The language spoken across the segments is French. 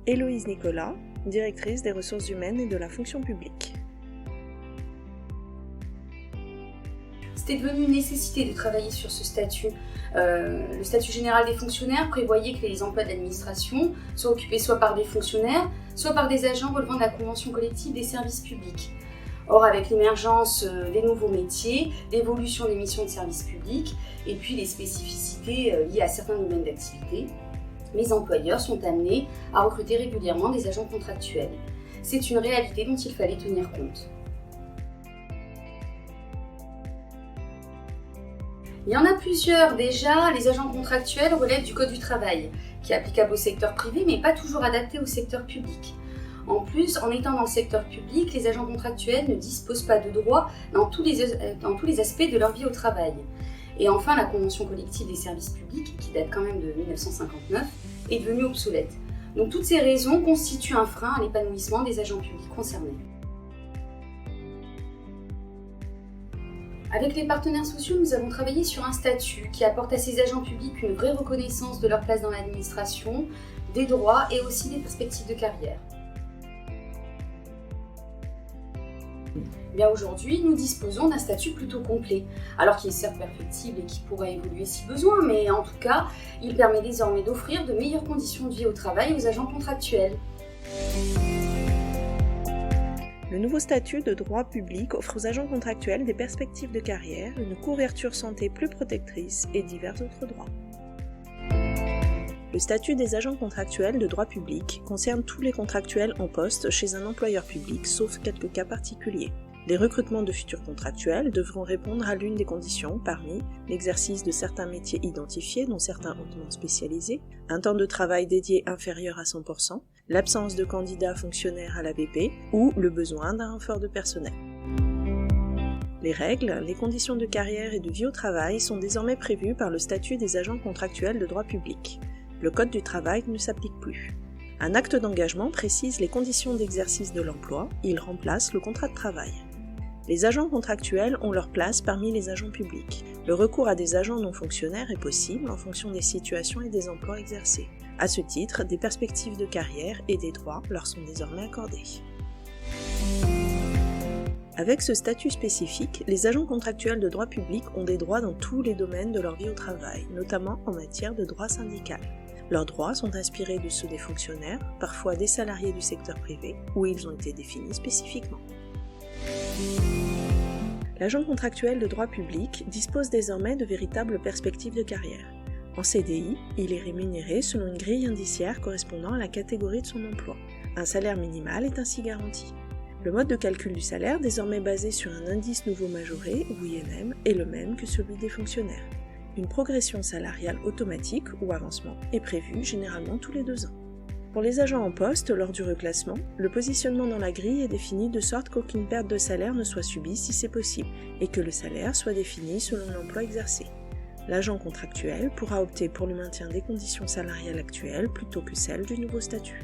Héloïse Nicolas, directrice des ressources humaines et de la fonction publique. C'était devenu une nécessité de travailler sur ce statut. Le statut général des fonctionnaires prévoyait que les emplois de l'administration soient occupés soit par des fonctionnaires, soit par des agents relevant de la convention collective des services publics. Or, avec l'émergence des nouveaux métiers, l'évolution des missions de service public et puis les spécificités liées à certains domaines d'activité, les employeurs sont amenés à recruter régulièrement des agents contractuels. C'est une réalité dont il fallait tenir compte. Il y en a plusieurs déjà. Les agents contractuels relèvent du Code du travail, qui est applicable au secteur privé mais pas toujours adapté au secteur public. En plus, en étant dans le secteur public, les agents contractuels ne disposent pas de droits dans tous les aspects de leur vie au travail. Et enfin, la convention collective des services publics, qui date quand même de 1959, est devenue obsolète. Donc toutes ces raisons constituent un frein à l'épanouissement des agents publics concernés. Avec les partenaires sociaux, nous avons travaillé sur un statut qui apporte à ces agents publics une vraie reconnaissance de leur place dans l'administration, des droits et aussi des perspectives de carrière. Bien aujourd'hui, nous disposons d'un statut plutôt complet, alors qu'il est certes perfectible et qui pourrait évoluer si besoin, mais en tout cas, il permet désormais d'offrir de meilleures conditions de vie au travail aux agents contractuels. Le nouveau statut de droit public offre aux agents contractuels des perspectives de carrière, une couverture santé plus protectrice et divers autres droits. Le statut des agents contractuels de droit public concerne tous les contractuels en poste chez un employeur public, sauf quelques cas particuliers. Les recrutements de futurs contractuels devront répondre à l'une des conditions parmi l'exercice de certains métiers identifiés, dont certains hautement spécialisés, un temps de travail dédié inférieur à 100%, l'absence de candidats fonctionnaires à l'ABP ou le besoin d'un renfort de personnel. Les règles, les conditions de carrière et de vie au travail sont désormais prévues par le statut des agents contractuels de droit public. Le Code du travail ne s'applique plus. Un acte d'engagement précise les conditions d'exercice de l'emploi, il remplace le contrat de travail. Les agents contractuels ont leur place parmi les agents publics. Le recours à des agents non fonctionnaires est possible en fonction des situations et des emplois exercés. À ce titre, des perspectives de carrière et des droits leur sont désormais accordés. Avec ce statut spécifique, les agents contractuels de droit public ont des droits dans tous les domaines de leur vie au travail, notamment en matière de droit syndical. Leurs droits sont inspirés de ceux des fonctionnaires, parfois des salariés du secteur privé, où ils ont été définis spécifiquement. L'agent contractuel de droit public dispose désormais de véritables perspectives de carrière. En CDI, il est rémunéré selon une grille indiciaire correspondant à la catégorie de son emploi. Un salaire minimal est ainsi garanti. Le mode de calcul du salaire, désormais basé sur un indice nouveau majoré, ou INM, est le même que celui des fonctionnaires. Une progression salariale automatique ou avancement est prévue généralement tous les 2 ans. Pour les agents en poste, lors du reclassement, le positionnement dans la grille est défini de sorte qu'aucune perte de salaire ne soit subie si c'est possible, et que le salaire soit défini selon l'emploi exercé. L'agent contractuel pourra opter pour le maintien des conditions salariales actuelles plutôt que celles du nouveau statut.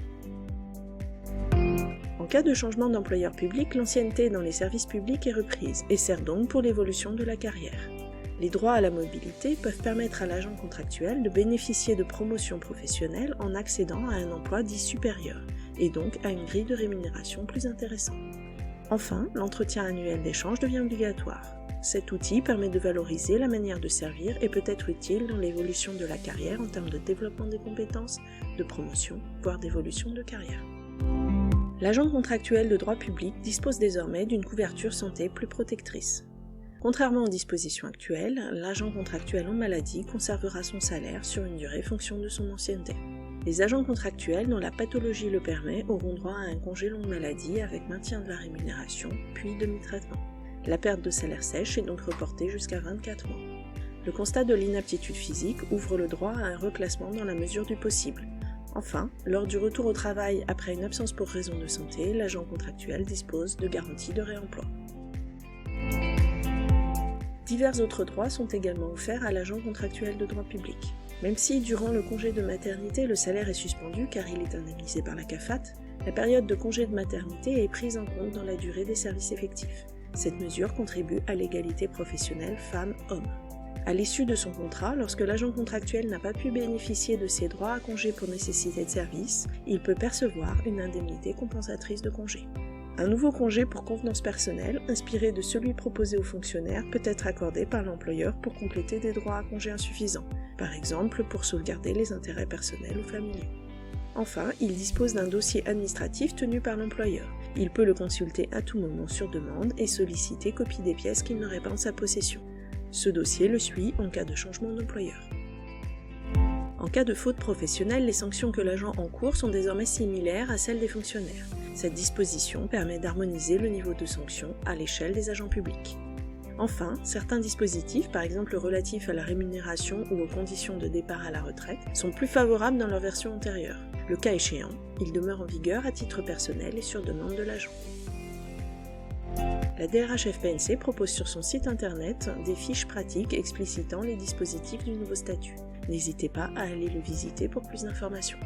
En cas de changement d'employeur public, l'ancienneté dans les services publics est reprise et sert donc pour l'évolution de la carrière. Les droits à la mobilité peuvent permettre à l'agent contractuel de bénéficier de promotions professionnelles en accédant à un emploi dit supérieur, et donc à une grille de rémunération plus intéressante. Enfin, l'entretien annuel d'échange devient obligatoire. Cet outil permet de valoriser la manière de servir et peut être utile dans l'évolution de la carrière en termes de développement des compétences, de promotion, voire d'évolution de carrière. L'agent contractuel de droit public dispose désormais d'une couverture santé plus protectrice. Contrairement aux dispositions actuelles, l'agent contractuel en maladie conservera son salaire sur une durée fonction de son ancienneté. Les agents contractuels dont la pathologie le permet auront droit à un congé longue maladie avec maintien de la rémunération, puis demi-traitement. La perte de salaire sèche est donc reportée jusqu'à 24 mois. Le constat de l'inaptitude physique ouvre le droit à un reclassement dans la mesure du possible. Enfin, lors du retour au travail après une absence pour raison de santé, l'agent contractuel dispose de garanties de réemploi. Divers autres droits sont également offerts à l'agent contractuel de droit public. Même si, durant le congé de maternité, le salaire est suspendu car il est indemnisé par la CAFAT, la période de congé de maternité est prise en compte dans la durée des services effectifs. Cette mesure contribue à l'égalité professionnelle femmes-hommes. À l'issue de son contrat, lorsque l'agent contractuel n'a pas pu bénéficier de ses droits à congé pour nécessité de service, il peut percevoir une indemnité compensatrice de congé. Un nouveau congé pour convenance personnelle, inspiré de celui proposé aux fonctionnaires, peut être accordé par l'employeur pour compléter des droits à congé insuffisants, par exemple pour sauvegarder les intérêts personnels ou familiaux. Enfin, il dispose d'un dossier administratif tenu par l'employeur. Il peut le consulter à tout moment sur demande et solliciter copie des pièces qu'il n'aurait pas en sa possession. Ce dossier le suit en cas de changement d'employeur. En cas de faute professionnelle, les sanctions que l'agent encourt sont désormais similaires à celles des fonctionnaires. Cette disposition permet d'harmoniser le niveau de sanction à l'échelle des agents publics. Enfin, certains dispositifs, par exemple relatifs à la rémunération ou aux conditions de départ à la retraite, sont plus favorables dans leur version antérieure. Le cas échéant, ils demeurent en vigueur à titre personnel et sur demande de l'agent. La DRHFPNC propose sur son site internet des fiches pratiques explicitant les dispositifs du nouveau statut. N'hésitez pas à aller le visiter pour plus d'informations.